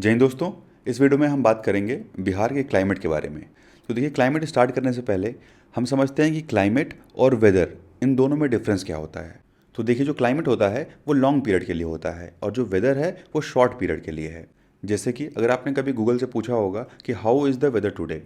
जय हिंद दोस्तों। इस वीडियो में हम बात करेंगे बिहार के क्लाइमेट के बारे में। तो देखिए, क्लाइमेट स्टार्ट करने से पहले हम समझते हैं कि क्लाइमेट और वेदर इन दोनों में डिफरेंस क्या होता है। तो देखिए, जो क्लाइमेट होता है वो लॉन्ग पीरियड के लिए होता है और जो वेदर है वो शॉर्ट पीरियड के लिए है। जैसे कि अगर आपने कभी गूगल से पूछा होगा कि how is the weather today,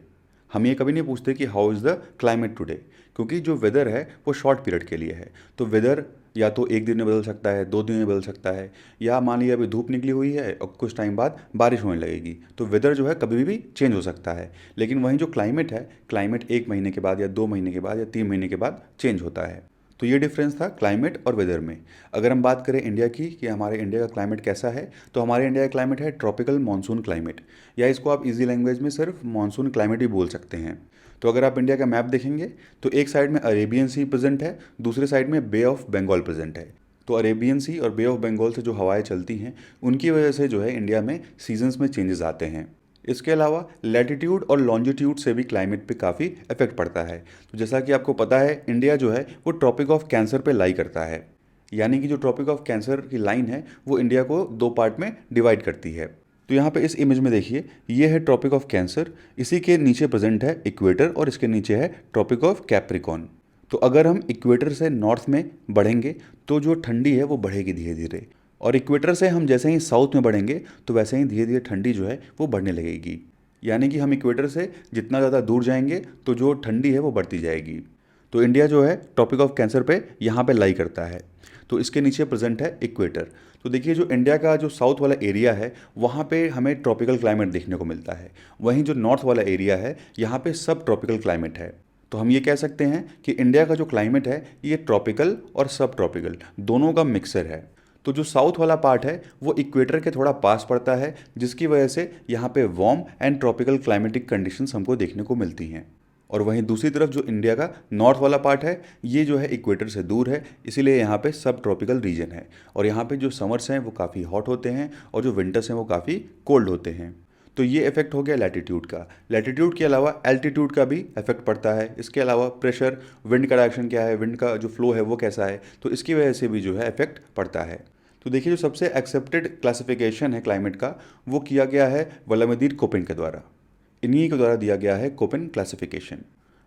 हम ये कभी नहीं पूछते कि how is the climate today, क्योंकि जो वेदर है वो शॉर्ट पीरियड के लिए है। तो वेदर या तो एक दिन में बदल सकता है, 2 दिन में बदल सकता है, या मान लीजिए अभी धूप निकली हुई है और कुछ टाइम बाद बारिश होने लगेगी। तो वेदर जो है कभी भी चेंज हो सकता है। लेकिन वहीं जो क्लाइमेट है, क्लाइमेट 1 महीने के बाद या 2 महीने के बाद या 3 महीने के बाद चेंज होता है। तो ये डिफरेंस था क्लाइमेट और वेदर में। अगर हम बात करें इंडिया की कि हमारे इंडिया का क्लाइमेट कैसा है, तो हमारे इंडिया का क्लाइमेट है ट्रॉपिकल मानसून क्लाइमेट, या इसको आप इजी लैंग्वेज में सिर्फ मानसून क्लाइमेट भी बोल सकते हैं। तो अगर आप इंडिया का मैप देखेंगे तो एक साइड में अरेबियन सी प्रेजेंट है, दूसरे साइड में बे ऑफ बंगाल प्रेजेंट है। तो अरेबियन सी और बे ऑफ बंगाल से जो हवाएं चलती हैं उनकी वजह से जो है इंडिया में सीजन्स में चेंजेस आते हैं। इसके अलावा लैटिट्यूड और लॉन्जिट्यूड से भी क्लाइमेट पे काफ़ी इफेक्ट पड़ता है। तो जैसा कि आपको पता है, इंडिया जो है वो ट्रॉपिक ऑफ कैंसर पे लाई करता है, यानी कि जो ट्रॉपिक ऑफ कैंसर की लाइन है वो इंडिया को 2 पार्ट में डिवाइड करती है। तो यहाँ पे इस इमेज में देखिए, ये है ट्रॉपिक ऑफ कैंसर, इसी के नीचे प्रेजेंट है इक्वेटर और इसके नीचे है ट्रॉपिक ऑफ कैप्रिकॉन। तो अगर हम इक्वेटर से नॉर्थ में बढ़ेंगे तो जो ठंडी है वो बढ़ेगी धीरे धीरे, और इक्वेटर से हम जैसे ही साउथ में बढ़ेंगे तो वैसे ही धीरे धीरे ठंडी जो है वो बढ़ने लगेगी। यानी कि हम इक्वेटर से जितना ज़्यादा दूर जाएंगे तो जो ठंडी है वो बढ़ती जाएगी। तो इंडिया जो है ट्रॉपिक ऑफ कैंसर पे यहाँ पे लाई करता है। तो इसके नीचे प्रेजेंट है इक्वेटर। तो देखिए, जो इंडिया का जो साउथ वाला एरिया है वहाँ पे हमें ट्रॉपिकल क्लाइमेट देखने को मिलता है। वहीं जो नॉर्थ वाला एरिया है यहाँ पे सब ट्रॉपिकल क्लाइमेट है। तो हम ये कह सकते हैं कि इंडिया का जो क्लाइमेट है ये ट्रॉपिकल और सब ट्रॉपिकल दोनों का मिक्सर है। तो जो साउथ वाला पार्ट है वो इक्वेटर के थोड़ा पास पड़ता है, जिसकी वजह से यहाँ पे warm and tropical climatic conditions हमको देखने को मिलती हैं। और वहीं दूसरी तरफ जो इंडिया का नॉर्थ वाला पार्ट है ये जो है इक्वेटर से दूर है, इसीलिए यहाँ पे सब ट्रॉपिकल रीजन है। और यहाँ पे जो समर्स हैं वो काफ़ी हॉट होते हैं और जो विंटर्स हैं वो काफ़ी कोल्ड होते हैं। तो ये इफेक्ट हो गया लैटिट्यूड का। लैटिट्यूड के अलावा एल्टीट्यूड का भी इफेक्ट पड़ता है। इसके अलावा प्रेशर, विंड का डायरेक्शन क्या है, विंड का जो फ्लो है वो कैसा है, तो इसकी वजह से भी जो है इफेक्ट पड़ता है। तो देखिए, जो सबसे एक्सेप्टेड क्लासिफिकेशन है क्लाइमेट का वो किया गया है वलामीर कोपेन के द्वारा। इन्हीं के द्वारा दिया गया है कोपेन क्लासिफिकेशन,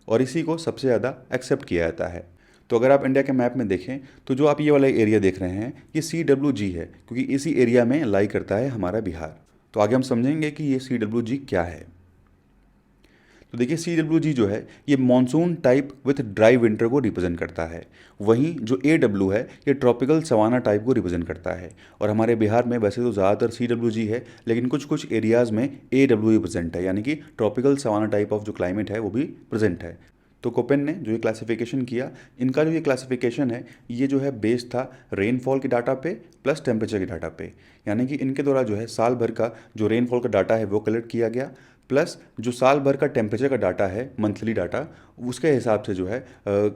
और इसी को सबसे ज़्यादा एक्सेप्ट किया जाता है। तो अगर आप इंडिया के मैप में देखें तो जो आप ये वाला एरिया देख रहे हैं ये CWG है, क्योंकि इसी एरिया में लाई करता है हमारा बिहार। तो आगे हम समझेंगे कि ये CWG क्या है। तो देखिए, CWG जो है ये monsoon type with dry winter को रिप्रेजेंट करता है। वहीं जो AW है ये ट्रॉपिकल सवाना टाइप को रिप्रेजेंट करता है। और हमारे बिहार में वैसे तो ज़्यादातर CWG है, लेकिन कुछ कुछ एरियाज़ में AW प्रेजेंट है, यानी कि ट्रॉपिकल सवाना टाइप ऑफ जो क्लाइमेट है वो भी प्रेजेंट है। तो कोपेन ने जो ये क्लासिफिकेशन किया, इनका जो ये क्लासिफिकेशन है ये जो है बेस्ड था रेनफॉल के डाटा पे प्लस टेम्परेचर के डाटा पे। यानी कि इनके द्वारा जो है साल भर का जो रेनफॉल का डाटा है वो कलेक्ट किया गया, प्लस जो साल भर का टेम्परेचर का डाटा है, मंथली डाटा, उसके हिसाब से जो है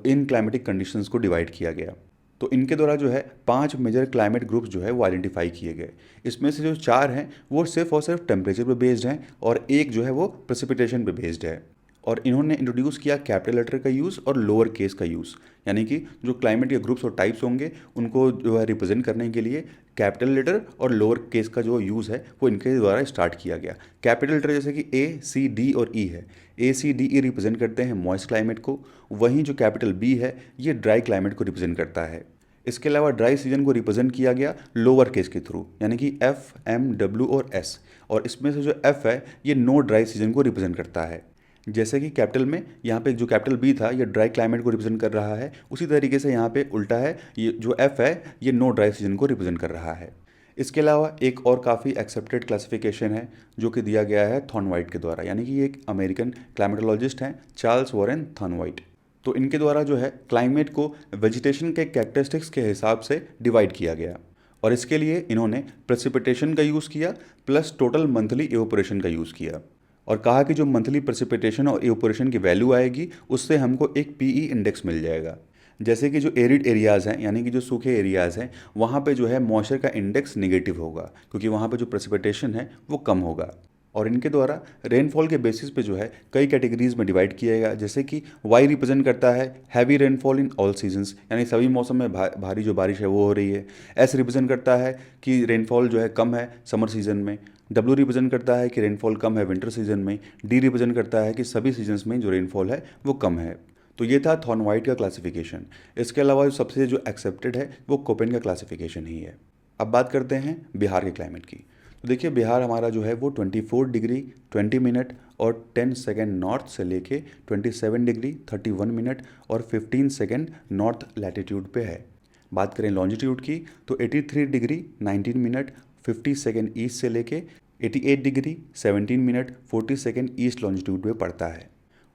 इन क्लाइमेटिक कंडीशंस को डिवाइड किया गया। तो इनके द्वारा जो है 5 मेजर क्लाइमेट ग्रुप्स जो है वो आइडेंटिफाई किए गए। इसमें से जो 4 हैं वो सिर्फ और सिर्फ टेम्परेचर पे बेस्ड हैं, और एक जो है वो प्रेसिपिटेशन पे बेस्ड है। और इन्होंने इंट्रोड्यूस किया कैपिटल लेटर का यूज़ और लोअर केस का यूज़, यानी कि जो क्लाइमेट के ग्रुप्स और टाइप्स होंगे उनको जो है रिप्रेजेंट करने के लिए कैपिटल लेटर और लोअर केस का जो यूज़ है वो इनके द्वारा स्टार्ट किया गया। कैपिटल लेटर जैसे कि A, C, D और E है। A, C, D, E represent करते हैं मॉइस्ट क्लाइमेट को, वहीं जो कैपिटल B है ये ड्राई क्लाइमेट को रिप्रेजेंट करता है। इसके अलावा ड्राई सीजन को रिप्रेजेंट किया गया लोअर केस के थ्रू, यानी कि F, M, W और S। और इसमें से जो F है ये नो ड्राई सीजन को रिप्रेजेंट करता है। जैसे कि कैपिटल में यहाँ पे जो कैपिटल B था ये ड्राई क्लाइमेट को रिप्रेजेंट कर रहा है, उसी तरीके से यहाँ पे उल्टा है, ये जो F है ये नो ड्राई सीजन को रिप्रेजेंट कर रहा है। इसके अलावा एक और काफ़ी एक्सेप्टेड क्लासिफिकेशन है जो कि दिया गया है थॉर्नवाइट के द्वारा, यानी कि ये एक अमेरिकन क्लाइमेटोलॉजिस्ट हैं, चार्ल्स वॉरेन थॉर्नवाइट। तो इनके द्वारा जो है क्लाइमेट को वेजिटेशन के कैरेक्टरिस्टिक्स के हिसाब से डिवाइड किया गया, और इसके लिए इन्होंने प्रेसिपिटेशन का यूज़ किया प्लस टोटल मंथली इवेपोरेशन का यूज़ किया, और कहा कि जो मंथली प्रेसिपिटेशन और इवेपोरेशन की वैल्यू आएगी उससे हमको एक PE इंडेक्स मिल जाएगा। जैसे कि जो एरिड एरियाज़ हैं, यानी कि जो सूखे एरियाज़ हैं, वहाँ पे जो है मॉइस्चर का इंडेक्स नेगेटिव होगा, क्योंकि वहाँ पे जो प्रेसिपिटेशन है वो कम होगा। और इनके द्वारा रेनफॉल के बेसिस पे जो है कई कैटेगरीज में डिवाइड किया गया, जैसे कि वाई रिप्रेजेंट करता है heavy rainfall in all seasons, यानी सभी मौसम में भारी जो बारिश है वो हो रही है। एस रिप्रेजेंट करता है कि रेनफॉल जो है कम है समर सीजन में। डब्ल्यू रिप्रेजेंट करता है कि रेनफॉल कम है विंटर सीजन में, डी रिप्रेजेंट करता है कि सभी सीजन्स में जो रेनफॉल है वो कम है। तो ये था थॉर्न वाइट का क्लासिफिकेशन। इसके अलावा सबसे जो एक्सेप्टेड है वो कोपेन का क्लासिफिकेशन ही है। अब बात करते हैं बिहार के क्लाइमेट की। तो देखिए बिहार हमारा जो है वो 24 डिग्री 20 मिनट और 10 सेकेंड नॉर्थ से लेके 27 डिग्री 31 मिनट और 15 सेकेंड नॉर्थ लैटिट्यूड पे है। बात करें लॉन्जिट्यूड की तो 83 डिग्री 19 मिनट 50 सेकेंड ईस्ट से लेके 88 degree 17 minute 40 second east longitude पे पड़ता है।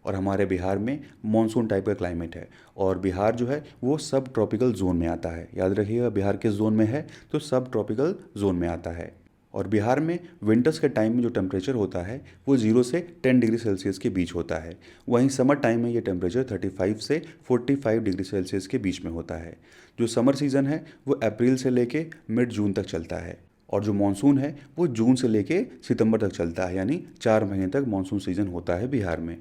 और हमारे बिहार में मॉनसून टाइप का क्लाइमेट है और बिहार जो है वो सब ट्रॉपिकल जोन में आता है। याद रखिएगा बिहार किस जोन में है, तो सब ट्रॉपिकल जोन में आता है। और बिहार में विंटर्स के टाइम में जो टेम्परेचर होता है वो 0 से 10 डिग्री सेल्सियस के बीच होता है। वहीं समर टाइम में ये टेम्परेचर 35 से 45 डिग्री सेल्सियस के बीच में होता है। जो समर सीज़न है वो अप्रैल से लेके मिड जून तक चलता है और जो मानसून है वो जून से लेके सितंबर तक चलता है, यानी 4 महीने तक मानसून सीज़न होता है बिहार में।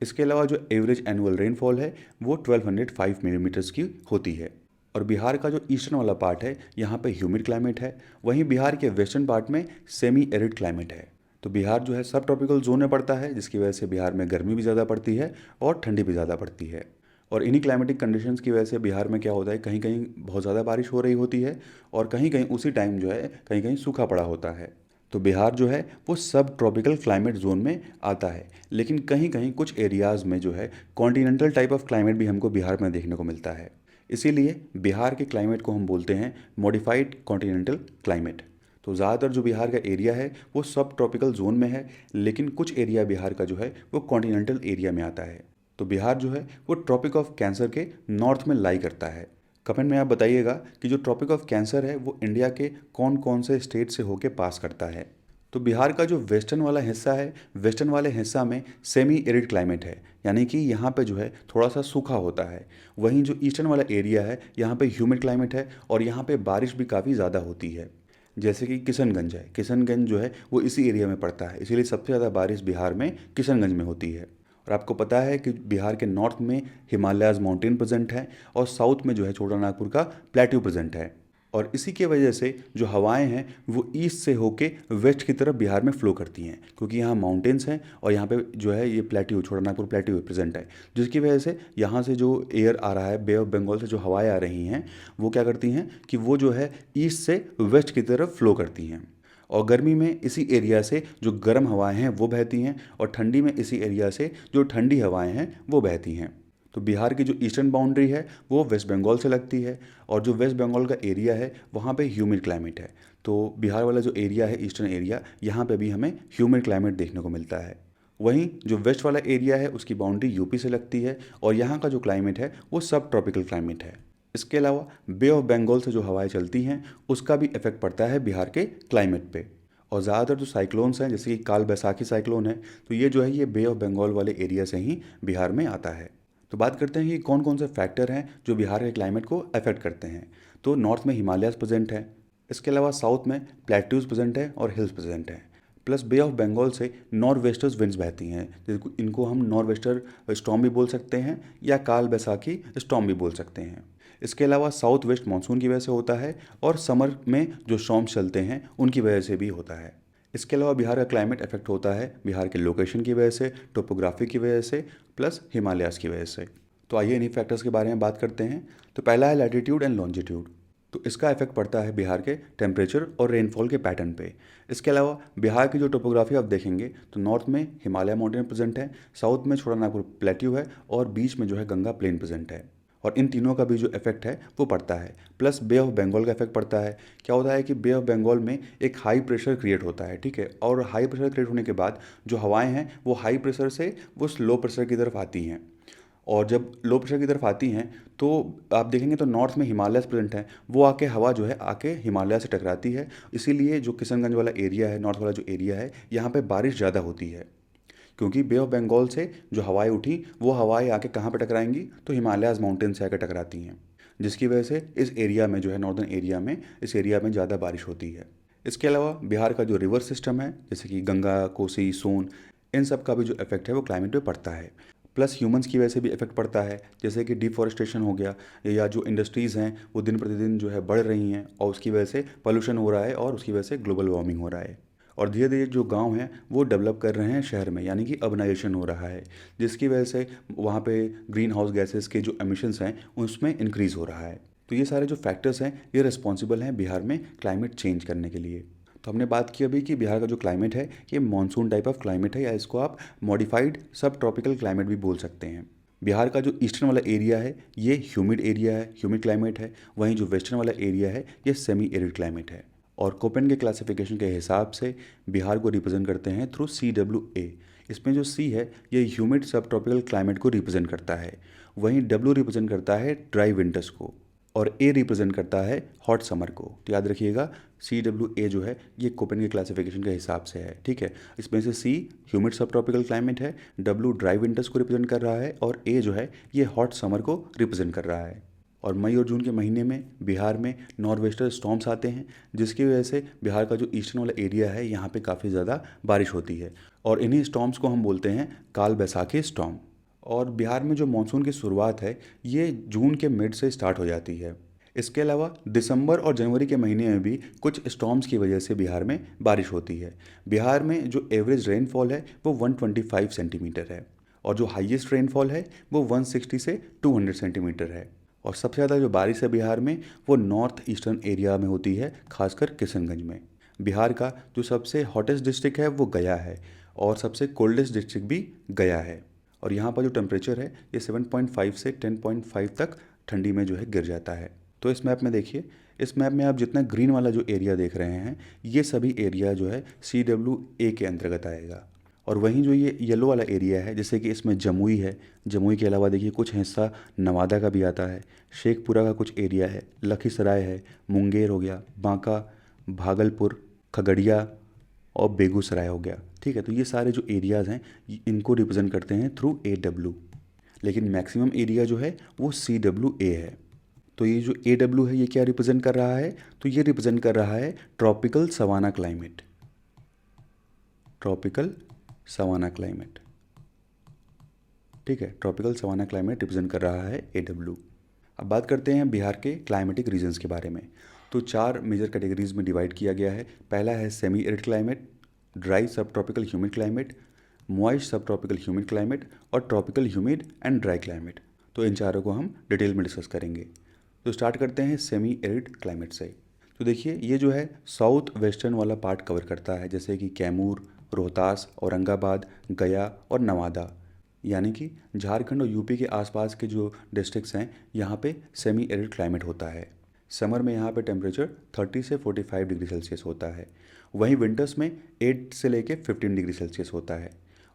इसके अलावा जो एवरेज एनुअल रेनफॉल है वो 1205 मिलीमीटर्स की होती है। और बिहार का जो ईस्टर्न वाला पार्ट है यहाँ पे ह्यूमिड क्लाइमेट है, वहीं बिहार के वेस्टर्न पार्ट में सेमी एरिड क्लाइमेट है। तो बिहार जो है सब ट्रॉपिकल जोन में पड़ता है, जिसकी वजह से बिहार में गर्मी भी ज़्यादा पड़ती है और ठंडी भी ज़्यादा पड़ती है। और इन्हीं क्लाइमेटिक कंडीशंस की वजह से बिहार में क्या होता है, कहीं कहीं बहुत ज़्यादा बारिश हो रही होती है और कहीं कहीं उसी टाइम जो है कहीं कहीं सूखा पड़ा होता है। तो बिहार जो है वो सब ट्रॉपिकल क्लाइमेट जोन में आता है, लेकिन कहीं कहीं कुछ एरियाज़ में जो है कॉन्टिनेंटल टाइप ऑफ क्लाइमेट भी हमको बिहार में देखने को मिलता है। इसीलिए बिहार के क्लाइमेट को हम बोलते हैं मॉडिफाइड कॉन्टिनेंटल क्लाइमेट। तो ज़्यादातर जो बिहार का एरिया है वो सब ट्रॉपिकल जोन में है, लेकिन कुछ एरिया बिहार का जो है वो कॉन्टिनेंटल एरिया में आता है। तो बिहार जो है वो ट्रॉपिक ऑफ कैंसर के नॉर्थ में लाई करता है। कमेंट में आप बताइएगा कि जो ट्रॉपिक ऑफ कैंसर है वो इंडिया के कौन कौन से स्टेट से होके पास करता है। तो बिहार का जो वेस्टर्न वाला हिस्सा है, वेस्टर्न वाले हिस्सा में सेमी एरिड क्लाइमेट है, यानी कि यहाँ पे जो है थोड़ा सा सूखा होता है। वहीं जो ईस्टर्न वाला एरिया है यहाँ पे ह्यूमिड क्लाइमेट है और यहाँ पे बारिश भी काफ़ी ज़्यादा होती है। जैसे कि किशनगंज है, किशनगंज जो है वो इसी एरिया में पड़ता है, इसीलिए सबसे ज़्यादा बारिश बिहार में किशनगंज में होती है। और आपको पता है कि बिहार के नॉर्थ में हिमालयाज़ माउंटेन प्रेजेंट है और साउथ में जो है छोटा नागपुर का प्लेट्यू प्रेजेंट है। और इसी के वजह से जो हवाएं हैं वो ईस्ट से होके वेस्ट की तरफ बिहार में फ़्लो करती हैं, क्योंकि यहाँ माउंटेन्स हैं और यहाँ पे जो है ये प्लेट्यू छोटा नागपुर प्लेट्यू प्रेजेंट है, जिसकी वजह से यहाँ से जो एयर आ रहा है, बे ऑफ बंगाल से जो हवाएं आ रही हैं वो क्या करती हैं कि वो जो है ईस्ट से वेस्ट की तरफ फ़्लो करती हैं। और गर्मी में इसी एरिया से जो गर्म हवाएं हैं वो बहती हैं और ठंडी में इसी एरिया से जो ठंडी हवाएं हैं वो बहती हैं। तो बिहार की जो ईस्टर्न बाउंड्री है वो वेस्ट बंगाल से लगती है और जो वेस्ट बंगाल का एरिया है वहाँ पे ह्यूमिड क्लाइमेट है। तो बिहार वाला जो एरिया है ईस्टर्न एरिया, यहाँ पे भी हमें ह्यूमिड क्लाइमेट देखने को मिलता है। वहीं जो वेस्ट वाला एरिया है उसकी बाउंड्री यूपी से लगती है और यहाँ का जो क्लाइमेट है वो सब ट्रॉपिकल क्लाइमेट है। इसके अलावा बे ऑफ बंगाल से जो हवाएं चलती हैं उसका भी इफेक्ट पड़ता है बिहार के क्लाइमेट पे। और ज़्यादातर जो साइक्लोन्स हैं जैसे कि काल बैसाखी साइक्लोन है, तो ये जो है ये बे ऑफ बंगाल वाले एरिया से ही बिहार में आता है। तो बात करते हैं कि कौन कौन से फैक्टर हैं जो बिहार के क्लाइमेट को अफेक्ट करते हैं। तो नॉर्थ में हिमालयाज प्रेजेंट है, इसके अलावा साउथ में प्लेट्यूज प्रेजेंट है और हिल्स प्रेजेंट है। प्लस बे ऑफ बंगाल से नॉर्थ वेस्टर्स विंड्स बहती हैं, जिनको इनको हम नॉर्थ वेस्टर स्टॉर्म भी बोल सकते हैं या काल बैसाखी स्टॉर्म भी बोल सकते हैं। इसके अलावा साउथ वेस्ट मानसून की वजह से होता है और समर में जो स्टॉर्म्स चलते हैं उनकी वजह से भी होता है। इसके अलावा बिहार का क्लाइमेट इफेक्ट होता है बिहार के लोकेशन की वजह से, टोपोग्राफी की वजह से, प्लस हिमालयास की वजह से। तो आइए इन्हीं फैक्टर्स के बारे में बात करते हैं। तो पहला है लैटिट्यूड एंड लॉन्जिट्यूड। तो इसका इफेक्ट पड़ता है बिहार के टेम्परेचर और रेनफॉल के पैटर्न पे। इसके अलावा बिहार की जो टोपोग्राफी आप देखेंगे तो नॉर्थ में हिमालय माउंटेन प्रेजेंट है, साउथ में छोटा नागपुर प्लेट्यू है और बीच में जो है गंगा प्लेन प्रेजेंट है। और इन तीनों का भी जो इफेक्ट है वो पड़ता है। प्लस बे ऑफ बंगाल का इफेक्ट पड़ता है। क्या होता है कि बे ऑफ बंगाल में एक हाई प्रेशर क्रिएट होता है, ठीक है, और हाई प्रेशर क्रिएट होने के बाद जो हवाएं हैं वो हाई प्रेशर से वो लो प्रेशर की तरफ आती हैं। और जब लो प्रेशर की तरफ आती हैं तो आप देखेंगे तो नॉर्थ में हिमालय प्रेजेंट है, वो आके हवा जो है आके हिमालय से टकराती है। इसीलिए जो किशनगंज वाला एरिया है, नॉर्थ वाला जो एरिया है, यहाँ पे बारिश ज़्यादा होती है, क्योंकि बे ऑफ बंगाल से जो हवाएं उठी वो हवाएं आके कहाँ पे टकराएंगी, तो हिमालयाज माउंटेन से आकर टकराती हैं, जिसकी वजह से इस एरिया में जो है नॉर्दर्न एरिया में, इस एरिया में ज़्यादा बारिश होती है। इसके अलावा बिहार का जो रिवर सिस्टम है जैसे कि गंगा, कोसी, सोन, इन सब का भी जो इफेक्ट है वो क्लाइमेट पे पड़ता है। प्लस ह्यूमंस की वजह से भी इफेक्ट पड़ता है, जैसे कि डिफॉरेस्टेशन हो गया या जो इंडस्ट्रीज़ हैं वो दिन प्रतिदिन जो है बढ़ रही हैं और उसकी वजह से पोल्यूशन हो रहा है और उसकी वजह से ग्लोबल वार्मिंग हो रहा है। और धीरे धीरे जो गांव हैं वो डेवलप कर रहे हैं शहर में, यानी कि अर्बनाइजेशन हो रहा है, जिसकी वजह से वहाँ पे ग्रीन हाउस गैसेस के जो एमिशंस हैं उसमें इंक्रीज़ हो रहा है। तो ये सारे जो फैक्टर्स हैं ये रिस्पॉन्सिबल हैं बिहार में क्लाइमेट चेंज करने के लिए। तो हमने बात की अभी कि बिहार का जो क्लाइमेट है ये मानसून टाइप ऑफ क्लाइमेट है, या इसको आप मॉडिफाइड सब ट्रॉपिकल क्लाइमेट भी बोल सकते हैं। बिहार का जो ईस्टर्न वाला एरिया है ये ह्यूमिड एरिया है, ह्यूमिड क्लाइमेट है। वहीं जो वेस्टर्न वाला एरिया है ये सेमी एरिड क्लाइमेट है। और कोपेन के क्लासिफिकेशन के हिसाब से बिहार को रिप्रेजेंट करते हैं थ्रू CWA। इसमें जो सी है ये ह्यूमिड सब ट्रॉपिकल क्लाइमेट को रिप्रेजेंट करता है। वहीं डब्ल्यू रिप्रेजेंट करता है ड्राई विंटर्स को, और ए रिप्रेजेंट करता है हॉट समर को। तो याद रखिएगा CWA जो है ये कोपेन के क्लासिफिकेशन के हिसाब से है, ठीक है। इसमें से सी ह्यूमिड सब ट्रॉपिकल क्लाइमेट है, डब्ल्यू ड्राई विंटर्स को रिप्रेजेंट कर रहा है, और ए जो है ये हॉट समर को रिप्रेजेंट कर रहा है। और मई और जून के महीने में बिहार में नॉर्थ वेस्टर्न स्टॉर्म्स आते हैं, जिसकी वजह से बिहार का जो ईस्टर्न वाला एरिया है यहाँ पे काफ़ी ज़्यादा बारिश होती है, और इन्हीं स्टॉर्म्स को हम बोलते हैं काल बैसाखी स्टॉर्म। और बिहार में जो मानसून की शुरुआत है ये जून के मिड से स्टार्ट हो जाती है। इसके अलावा दिसंबर और जनवरी के महीने में भी कुछ स्टॉर्म्स की वजह से बिहार में बारिश होती है। बिहार में जो एवरेज रेनफॉल है वो 125 सेंटीमीटर है, और जो हाईएस्ट रेनफॉल है वो 160 से 200 सेंटीमीटर है। और सबसे ज़्यादा जो बारिश है बिहार में वो नॉर्थ ईस्टर्न एरिया में होती है, खासकर किशनगंज में। बिहार का जो सबसे हॉटेस्ट डिस्ट्रिक्ट है वो गया है, और सबसे कोल्डेस्ट डिस्ट्रिक्ट भी गया है। और यहाँ पर जो टेम्परेचर है ये 7.5 से 10.5 तक ठंडी में जो है गिर जाता है। तो इस मैप में देखिए, इस मैप में आप जितना ग्रीन वाला जो एरिया देख रहे हैं ये सभी एरिया जो है CWA के अंतर्गत आएगा। और वहीं जो ये येलो वाला एरिया है, जैसे कि इसमें जमुई है, जमुई के अलावा देखिए कुछ हिस्सा नवादा का भी आता है, शेखपुरा का कुछ एरिया है, लखीसराय है, मुंगेर हो गया, बांका, भागलपुर, खगड़िया और बेगूसराय हो गया, ठीक है। तो ये सारे जो एरियाज़ हैं इनको रिप्रेजेंट करते हैं थ्रू AW, लेकिन मैक्सिमम एरिया जो है वो CWA है। तो ये जो AW है ये क्या रिप्रेजेंट कर रहा है, तो ये रिप्रेजेंट कर रहा है tropical savanna climate, tropical savanna climate, ठीक है। ट्रॉपिकल सवाना क्लाइमेट रिप्रेजेंट कर रहा है AW। अब बात करते हैं बिहार के क्लाइमेटिक रीजन्स के बारे में। तो 4 मेजर कैटेगरीज में डिवाइड किया गया है। पहला है सेमी एरिड क्लाइमेट, ड्राई सब ट्रॉपिकल ह्यूमिड क्लाइमेट, मॉइस्ट सब ट्रॉपिकल ह्यूमिड क्लाइमेट और tropical humid and dry climate. तो इन चारों को हम डिटेल में डिस्कस करेंगे। तो स्टार्ट करते हैं सेमी एरिड क्लाइमेट से। तो देखिए ये जो है साउथ वेस्टर्न वाला पार्ट कवर करता है, जैसे कि कैमूर, रोहतास, औरंगाबाद, गया और नवादा, यानी कि झारखंड और यूपी के आसपास के जो डिस्ट्रिक्ट्स हैं यहाँ पे सेमी एरिड क्लाइमेट होता है। समर में यहाँ पे टेम्परेचर 30 से 45 डिग्री सेल्सियस होता है। वहीं विंटर्स में 8 से लेके 15 डिग्री सेल्सियस होता है।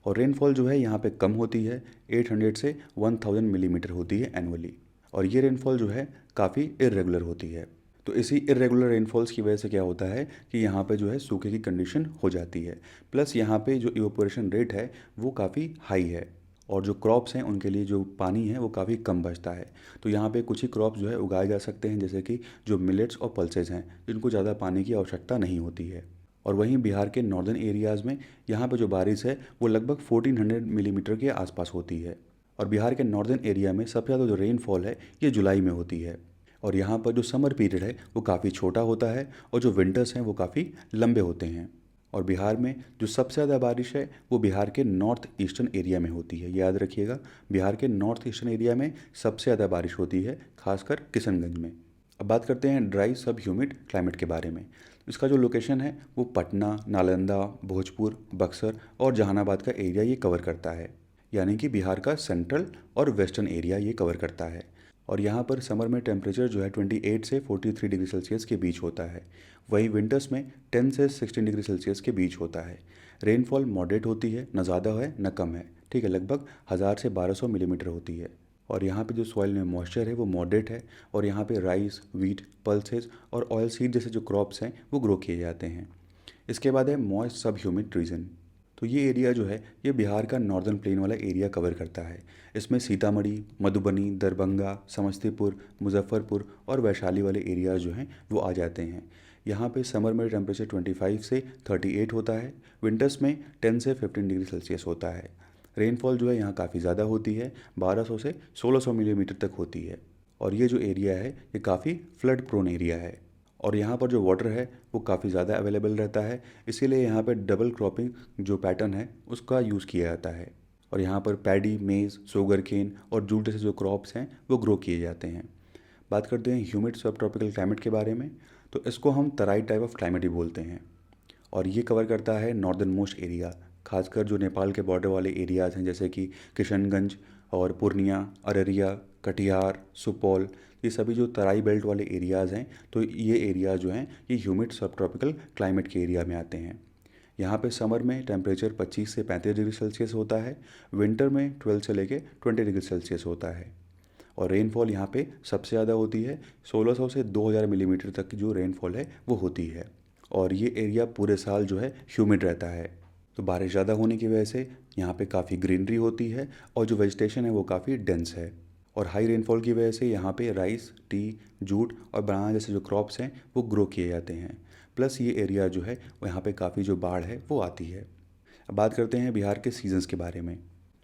और रेनफॉल जो है यहाँ पे कम होती है, 800 से 1000 मिलीमीटर होती है एनुअली। और ये रेनफॉल जो है काफ़ी इरेगुलर होती है। तो इसी इरेगुलर रेनफॉल्स की वजह से क्या होता है कि यहाँ पे जो है सूखे की कंडीशन हो जाती है। प्लस यहाँ पे जो इवेपोरेशन रेट है वो काफ़ी हाई है, और जो क्रॉप्स हैं उनके लिए जो पानी है वो काफ़ी कम बचता है। तो यहाँ पे कुछ ही क्रॉप्स जो है उगाए जा सकते हैं, जैसे कि जो मिलेट्स और पल्सेस हैं, जिनको ज़्यादा पानी की आवश्यकता नहीं होती है। और वहीं बिहार के नॉर्दर्न एरियाज़ में यहाँ पे जो बारिश है वो लगभग 1400 मिलीमीटर के आसपास होती है। और बिहार के नॉर्दर्न एरिया में सबसे ज़्यादा जो रेनफॉल है ये जुलाई में होती है। और यहाँ पर जो समर पीरियड है वो काफ़ी छोटा होता है, और जो विंटर्स हैं वो काफ़ी लंबे होते हैं। और बिहार में जो सबसे ज़्यादा बारिश है वो बिहार के नॉर्थ ईस्टर्न एरिया में होती है। याद रखिएगा, बिहार के नॉर्थ ईस्टर्न एरिया में सबसे ज़्यादा बारिश होती है, खासकर किशनगंज में। अब बात करते हैं ड्राई सब ह्यूमिड क्लाइमेट के बारे में। इसका जो लोकेशन है वो पटना, नालंदा, भोजपुर, बक्सर और जहानाबाद का एरिया ये कवर करता है, यानी कि बिहार का सेंट्रल और वेस्टर्न एरिया ये कवर करता है। और यहाँ पर समर में टेम्परेचर जो है 28 से 43 डिग्री सेल्सियस के बीच होता है। वहीं विंटर्स में 10 से 16 डिग्री सेल्सियस के बीच होता है। रेनफॉल मॉडरेट होती है, न ज़्यादा है न कम है, ठीक है, लगभग 1000 से 1200 मिलीमीटर होती है। और यहाँ पे जो सॉइल में मॉइस्चर है वो मॉडरेट है, और यहाँ पे राइस, व्हीट, पल्सेस और ऑयल सीड जैसे जो क्रॉप्स हैं वो ग्रो किए जाते हैं। इसके बाद है मॉइस्ट सब ह्यूमिड रीजन। तो ये एरिया जो है ये बिहार का नॉर्दर्न प्लेन वाला एरिया कवर करता है। इसमें सीतामढ़ी, मधुबनी, दरभंगा, समस्तीपुर, मुजफ्फरपुर और वैशाली वाले एरिया जो हैं वो आ जाते हैं। यहाँ पे समर में टेम्परेचर 25 से 38 होता है, विंटर्स में 10 से 15 डिग्री सेल्सियस होता है। रेनफॉल जो है यहाँ काफ़ी ज़्यादा होती है, 1200 से 1600 मिलीमीटर तक होती है। और ये जो एरिया है ये काफ़ी फ्लड प्रोन एरिया है। और यहाँ पर जो वाटर है वो काफ़ी ज़्यादा अवेलेबल रहता है, इसीलिए यहाँ पे डबल क्रॉपिंग जो पैटर्न है उसका यूज़ किया जाता है। और यहाँ पर पैडी, मेज़, शुगर केन और जूट जैसे जो क्रॉप्स हैं वो ग्रो किए जाते हैं। बात करते हैं ह्यूमिड सब ट्रॉपिकल क्लाइमेट के बारे में, तो इसको हम तराई टाइप ऑफ क्लाइमेट ही बोलते हैं। और ये कवर करता है नॉर्दर्न मोस्ट एरिया, खासकर जो नेपाल के बॉर्डर वाले एरियाज़ हैं जैसे कि किशनगंज और पूर्णिया, अररिया, कटिहार, सुपौल, ये सभी जो तराई बेल्ट वाले एरियाज़ हैं, तो ये एरिया जो हैं ये ह्यूमिड सब ट्रॉपिकल क्लाइमेट के एरिया में आते हैं। यहाँ पे समर में टेम्परेचर 25 से 35 डिग्री सेल्सियस होता है, विंटर में 12 से लेके 20 डिग्री सेल्सियस होता है। और रेनफॉल यहाँ पे सबसे ज़्यादा होती है, 1600 से 2000 मिलीमीटर तक की जो रेनफॉल है वो होती है। और ये एरिया पूरे साल जो है ह्यूमिड रहता है। तो बारिश ज़्यादा होने की वजह से यहाँ पे काफ़ी ग्रीनरी होती है और जो वेजिटेशन है वो काफ़ी डेंस है। और हाई रेनफॉल की वजह से यहाँ पे राइस, टी, जूट और बनाना जैसे जो क्रॉप्स हैं वो ग्रो किए जाते हैं। प्लस ये एरिया जो है वो यहाँ पे काफ़ी जो बाढ़ है वो आती है। अब बात करते हैं बिहार के सीजन्स के बारे में।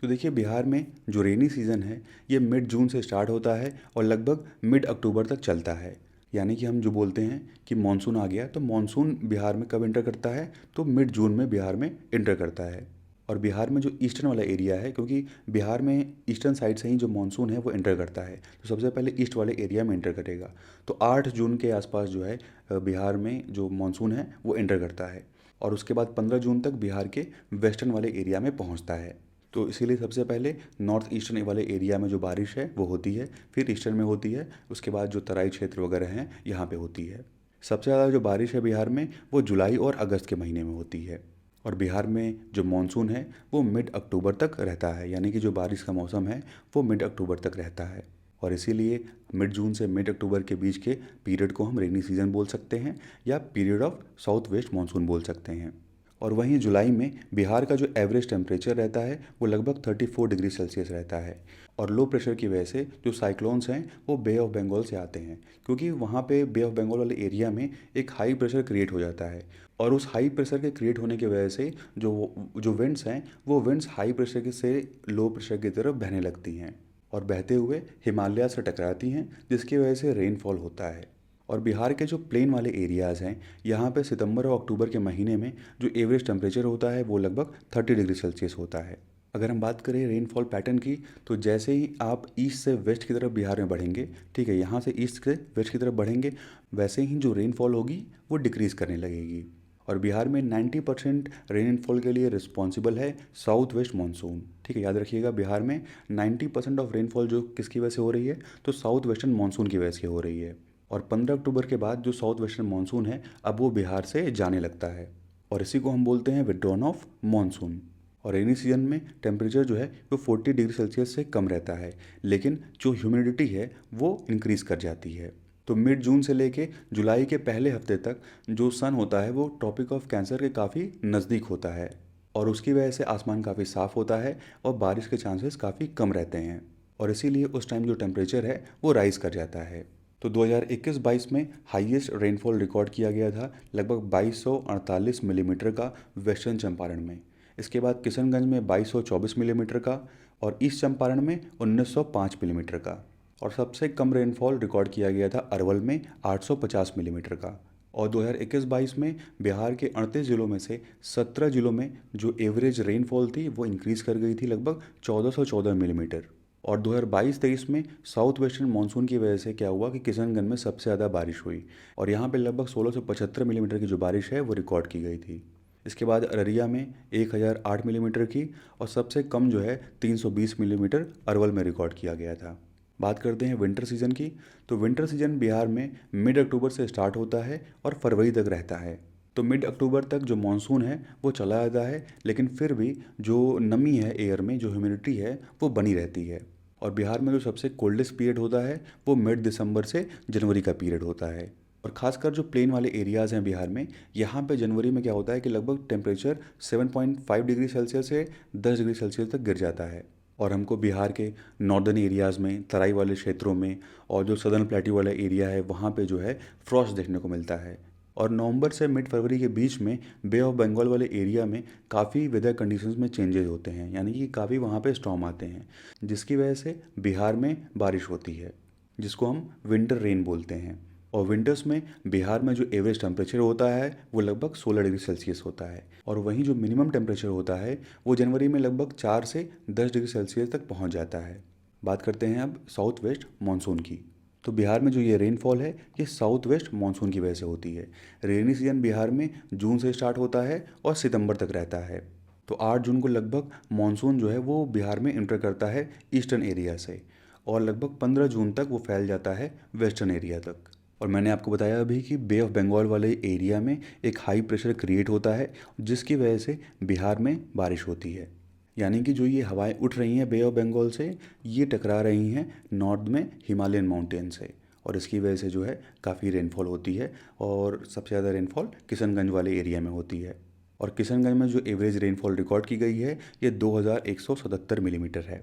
तो देखिए बिहार में जो रेनी सीज़न है ये मिड जून से स्टार्ट होता है और लगभग मिड अक्टूबर तक चलता है। यानी कि हम जो बोलते हैं कि मानसून आ गया, तो मानसून बिहार में कब इंटर करता है, तो मिड जून में बिहार में इंटर करता है। और बिहार में जो ईस्टर्न वाला एरिया है, क्योंकि बिहार में ईस्टर्न साइड से ही जो मानसून है वो इंटर करता है, तो सबसे पहले ईस्ट वाले एरिया में इंटर करेगा। तो 8 जून के आसपास जो है बिहार में जो मानसून है वो इंटर करता है और उसके बाद 15 जून तक बिहार के वेस्टर्न वाले एरिया में पहुंचता है। तो इसीलिए सबसे पहले नॉर्थ ईस्टर्न वाले एरिया में जो बारिश है वो होती है, फिर ईस्टर्न में होती है, उसके बाद जो तराई क्षेत्र वगैरह हैं यहाँ पे होती है। सबसे ज़्यादा जो बारिश है बिहार में वो जुलाई और अगस्त के महीने में होती है। और बिहार में जो मानसून है वो मिड अक्टूबर तक रहता है, यानी कि जो बारिश का मौसम है वो मिड अक्टूबर तक रहता है। और इसीलिए मिड जून से मिड अक्टूबर के बीच के पीरियड को हम रेनी सीजन बोल सकते हैं या period of south west monsoon बोल सकते हैं। और वहीं जुलाई में बिहार का जो एवरेज टेम्परेचर रहता है वो लगभग 34 डिग्री सेल्सियस रहता है। और लो प्रेशर की वजह से जो साइक्लोन्स हैं वो बे ऑफ बंगाल से आते हैं, क्योंकि वहाँ पे बे ऑफ बंगाल वाले एरिया में एक हाई प्रेशर क्रिएट हो जाता है। और उस हाई प्रेशर के क्रिएट होने की वजह से जो विंड्स हैं वो विंड्स हाई प्रेशर के से लो प्रेशर की तरफ बहने लगती हैं और बहते हुए हिमालय से टकराती हैं, जिसकी वजह से रेनफॉल होता है। और बिहार के जो प्लेन वाले एरियाज़ हैं यहाँ पे सितंबर और अक्टूबर के महीने में जो एवरेज टेम्परेचर होता है वो लगभग 30 डिग्री सेल्सियस होता है। अगर हम बात करें रेनफॉल पैटर्न की, तो जैसे ही आप ईस्ट से वेस्ट की तरफ बिहार में बढ़ेंगे, ठीक है, यहाँ से ईस्ट से वेस्ट की तरफ बढ़ेंगे, वैसे ही जो रेनफॉल होगी वो डिक्रीज़ करने लगेगी। और बिहार में 90% रेनफॉल के लिए रिस्पॉन्सिबल है साउथ वेस्ट मानसून। ठीक है, याद रखिएगा बिहार में 90% ऑफ रेनफॉल जो किसकी वजह से हो रही है, तो साउथ वेस्टर्न मानसून की वजह से हो रही है। और 15 अक्टूबर के बाद जो साउथ वेस्टर्न मानसून है अब वो बिहार से जाने लगता है और इसी को हम बोलते हैं विड्रॉन ऑफ मानसून। और रेनी सीजन में टेम्परेचर जो है वो 40 डिग्री सेल्सियस से कम रहता है, लेकिन जो ह्यूमिडिटी है वो इंक्रीज़ कर जाती है। तो मिड जून से लेके जुलाई के पहले हफ्ते तक जो सन होता है वो ट्रॉपिक ऑफ कैंसर के काफ़ी नज़दीक होता है और उसकी वजह से आसमान काफ़ी साफ़ होता है और बारिश के चांसेस काफ़ी कम रहते हैं और इसीलिए उस टाइम जो टेम्परेचर है वो राइज़ कर जाता है। तो 2021-22 में हाईएस्ट रेनफॉल रिकॉर्ड किया गया था लगभग 2248 मिलीमीटर का वेस्टर्न चंपारण में। इसके बाद किशनगंज में 2224 मिलीमीटर का और ईस्ट चंपारण में 1905 मिलीमीटर का। और सबसे कम रेनफॉल रिकॉर्ड किया गया था अरवल में 850 मिलीमीटर का। और 2021-22 में बिहार के 38 ज़िलों में से 17 ज़िलों में जो एवरेज रेनफॉल थी वो इंक्रीज़ कर गई थी लगभग 1414 मिलीमीटर। और 2022-23 में साउथ वेस्टर्न मानसून की वजह से क्या हुआ कि किशनगंज में सबसे ज़्यादा बारिश हुई और यहाँ पे लगभग 1675 मिलीमीटर की जो बारिश है वो रिकॉर्ड की गई थी। इसके बाद अररिया में 1008 मिलीमीटर की और सबसे कम जो है 320 मिलीमीटर अरवल में रिकॉर्ड किया गया था। बात करते हैं विंटर सीजन की, तो विंटर सीजन बिहार में मिड अक्टूबर से स्टार्ट होता है और फरवरी तक रहता है। तो मिड अक्टूबर तक जो मानसून है वो चला जाता है, लेकिन फिर भी जो नमी है एयर में, जो ह्यूमिडिटी है वो बनी रहती है। और बिहार में जो सबसे कोल्डेस्ट पीरियड होता है वो मिड दिसंबर से जनवरी का पीरियड होता है। और ख़ासकर जो प्लेन वाले एरियाज़ हैं बिहार में, यहाँ पे जनवरी में क्या होता है कि लगभग टेम्परेचर 7.5 डिग्री सेल्सियस से 10 डिग्री सेल्सियस तक गिर जाता है। और हमको बिहार के नॉर्दर्न एरियाज़ में, तराई वाले क्षेत्रों में और जो सदर्न प्लेट्यू वाला एरिया है वहाँ पे जो है फ्रॉस्ट देखने को मिलता है। और नवंबर से मिड फरवरी के बीच में बे ऑफ बंगाल वाले एरिया में काफ़ी वेदर कंडीशंस में चेंजेस होते हैं, यानी कि काफ़ी वहाँ पे स्टॉर्म आते हैं, जिसकी वजह से बिहार में बारिश होती है, जिसको हम विंटर रेन बोलते हैं। और विंटर्स में बिहार में जो एवरेज टेम्परेचर होता है वो लगभग 16 डिग्री सेल्सियस होता है, और वहीं जो मिनिमम टेम्परेचर होता है वो जनवरी में लगभग 4 से 10 डिग्री सेल्सियस तक पहुंच जाता है। बात करते हैं अब साउथ वेस्ट मानसून की। तो बिहार में जो ये रेनफॉल है ये साउथ वेस्ट मानसून की वजह से होती है। रेनी सीजन बिहार में जून से स्टार्ट होता है और सितंबर तक रहता है। तो 8 जून को लगभग मानसून जो है वो बिहार में इंटर करता है ईस्टर्न एरिया से, और लगभग 15 जून तक वो फैल जाता है वेस्टर्न एरिया तक। और मैंने आपको बताया अभी कि बे ऑफ बंगाल वाले एरिया में एक हाई प्रेशर क्रिएट होता है, जिसकी वजह से बिहार में बारिश होती है। यानी कि जो ये हवाएं उठ रही हैं बे ऑफ बंगाल से, ये टकरा रही हैं नॉर्थ में हिमालयन माउंटेन से, और इसकी वजह से जो है काफ़ी रेनफॉल होती है, और सबसे ज़्यादा रेनफॉल किशनगंज वाले एरिया में होती है। और किशनगंज में जो एवरेज रेनफॉल रिकॉर्ड की गई है ये 2177 मिलीमीटर है।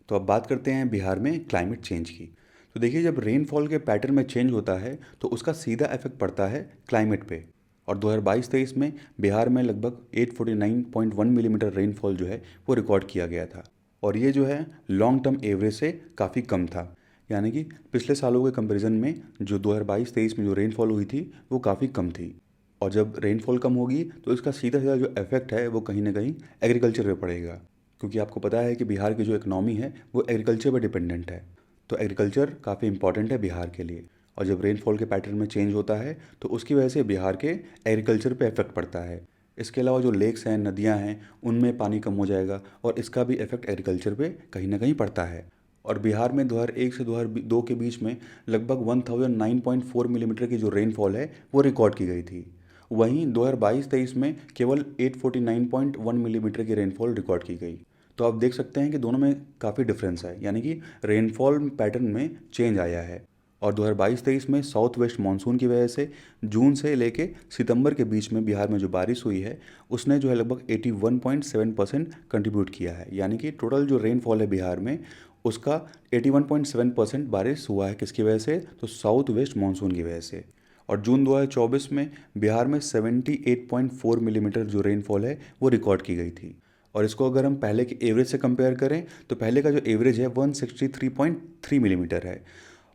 तो अब बात करते हैं बिहार में क्लाइमेट चेंज की। तो देखिए, जब रेनफॉल के पैटर्न में चेंज होता है तो उसका सीधा इफेक्ट पड़ता है क्लाइमेट पे। और 2022-23 में बिहार में लगभग 849.1 मिलीमीटर रेनफॉल जो है वो रिकॉर्ड किया गया था, और ये जो है लॉन्ग टर्म एवरेज से काफ़ी कम था। यानी कि पिछले सालों के कंपैरिजन में जो 2022-23 में जो रेनफॉल हुई थी वो काफ़ी कम थी। और जब रेनफॉल कम होगी तो इसका सीधा सीधा जो इफेक्ट है वो कहीं ना कहीं एग्रीकल्चर पे पड़ेगा, क्योंकि आपको पता है कि बिहार की जो इकनॉमी है वो एग्रीकल्चर पर डिपेंडेंट है। तो एग्रीकल्चर काफ़ी इंपॉर्टेंट है बिहार के लिए, और जब रेनफॉल के पैटर्न में चेंज होता है तो उसकी वजह से बिहार के एग्रीकल्चर पे इफेक्ट पड़ता है। इसके अलावा जो लेक्स हैं, नदियां हैं, उनमें पानी कम हो जाएगा, और इसका भी इफेक्ट एग्रीकल्चर पे कहीं ना कहीं पड़ता है। और बिहार में 2001 से 2002 के बीच में लगभग 1009.4 मिलीमीटर की जो रेनफॉल है वो रिकॉर्ड की गई थी। वहीं 2022-23 में केवल 849.1 मिलीमीटर की रेनफॉल रिकॉर्ड की गई। तो आप देख सकते हैं कि दोनों में काफ़ी डिफरेंस है, यानी कि रेनफॉल पैटर्न में चेंज आया है। और 2022-23 में साउथ वेस्ट मानसून की वजह से जून से लेके सितंबर के बीच में बिहार में जो बारिश हुई है उसने जो है लगभग 81.7% कंट्रीब्यूट किया है। यानी कि टोटल जो रेनफॉल है बिहार में उसका 81.7% बारिश हुआ है। किसकी वजह से? तो साउथ वेस्ट मानसून की वजह से। और जून 2024 में बिहार में 78.4 मिलीमीटर जो रेनफॉल है वो रिकॉर्ड की गई थी। और इसको अगर हम पहले के एवरेज से कंपेयर करें तो पहले का जो एवरेज है 163.3 मिलीमीटर है,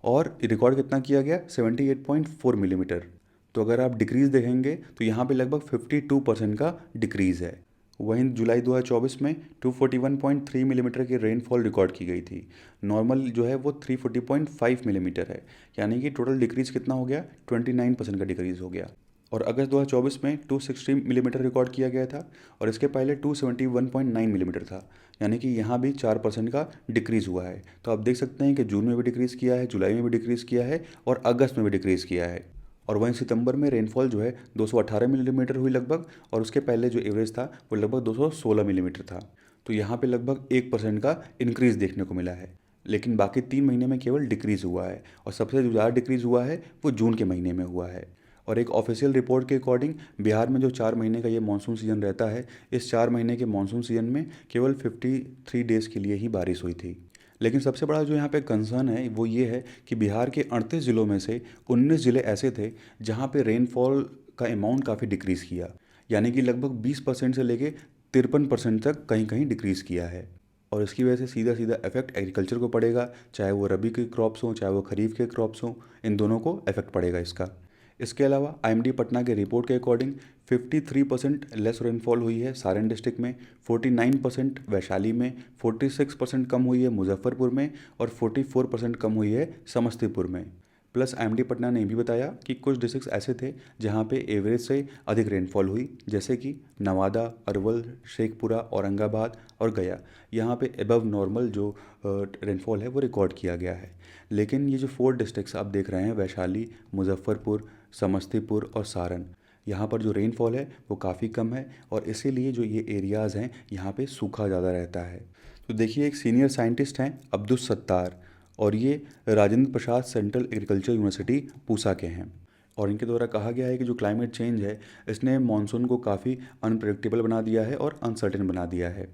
और रिकॉर्ड कितना किया गया? 78.4 मिलीमीटर। तो अगर आप डिक्रीज़ देखेंगे तो यहाँ पे लगभग 52% का डिक्रीज़ है। वहीं जुलाई 2024 में 241.3 मिलीमीटर की रेनफॉल रिकॉर्ड की गई थी। नॉर्मल जो है वो 340.5 मिलीमीटर है, यानी कि टोटल डिक्रीज़ कितना हो गया? 29% का डिक्रीज़ हो गया। और अगस्त 2024 में 260 मिलीमीटर रिकॉर्ड किया गया था, और इसके पहले 271.9 मिलीमीटर था, यानी कि यहाँ भी 4% का डिक्रीज़ हुआ है। तो आप देख सकते हैं कि जून में भी डिक्रीज़ किया है, जुलाई में भी डिक्रीज़ किया है, और अगस्त में भी डिक्रीज़ किया है। और वहीं सितंबर में रेनफॉल जो है 218 मिलीमीटर हुई लगभग, और उसके पहले जो एवरेज था वो लगभग 216 मिलीमीटर था। तो यहाँ पे लगभग 1% का इंक्रीज़ देखने को मिला है। लेकिन बाकी 3 महीने में केवल डिक्रीज़ हुआ है, और सबसे ज़्यादा डिक्रीज़ हुआ है वो जून के महीने में हुआ है। और एक ऑफिशियल रिपोर्ट के अकॉर्डिंग बिहार में जो 4 महीने का ये मानसून सीज़न रहता है, इस 4 महीने के मानसून सीज़न में केवल 53 डेज़ के लिए ही बारिश हुई थी। लेकिन सबसे बड़ा जो यहाँ पे कंसर्न है वो ये है कि बिहार के 38 ज़िलों में से 19 ज़िले ऐसे थे जहाँ पे रेनफॉल का अमाउंट काफ़ी डिक्रीज़ किया, यानी कि लगभग 20% से लेके 53% तक कहीं कहीं डिक्रीज़ किया है। और इसकी वजह से सीधा सीधा इफेक्ट एग्रीकल्चर को पड़ेगा, चाहे वो रबी के क्रॉप्स हों चाहे वो खरीफ के क्रॉप्स हों, इन दोनों को इफेक्ट पड़ेगा इसका। इसके अलावा आईएमडी पटना के रिपोर्ट के अकॉर्डिंग 53% लेस रेनफॉल हुई है सारण डिस्ट्रिक्ट में, 49% वैशाली में, 46% कम हुई है मुजफ्फरपुर में, और 44% कम हुई है समस्तीपुर में। प्लस आईएमडी पटना ने ये भी बताया कि कुछ डिस्ट्रिक्ट्स ऐसे थे जहाँ पे एवरेज से अधिक रेनफॉल हुई, जैसे कि नवादा, अरवल, शेखपुरा, औरंगाबाद और गया। यहाँ पे एबव नॉर्मल जो रेनफॉल है वो रिकॉर्ड किया गया है। लेकिन ये जो 4 डिस्ट्रिक्ट्स आप देख रहे हैं, वैशाली, मुजफ्फरपुर, समस्तीपुर और सारण, यहाँ पर जो रेनफॉल है वो काफ़ी कम है, और इसीलिए जो ये एरियाज़ हैं यहाँ पे सूखा ज़्यादा रहता है। तो देखिए, एक सीनियर साइंटिस्ट हैं अब्दुल सत्तार, और ये Rajendra Prasad central agriculture university Pusa के हैं। और इनके द्वारा कहा गया है कि जो क्लाइमेट चेंज है इसने मानसून को काफ़ी अनप्रेडिक्टेबल बना दिया है और अनसर्टेन बना दिया है,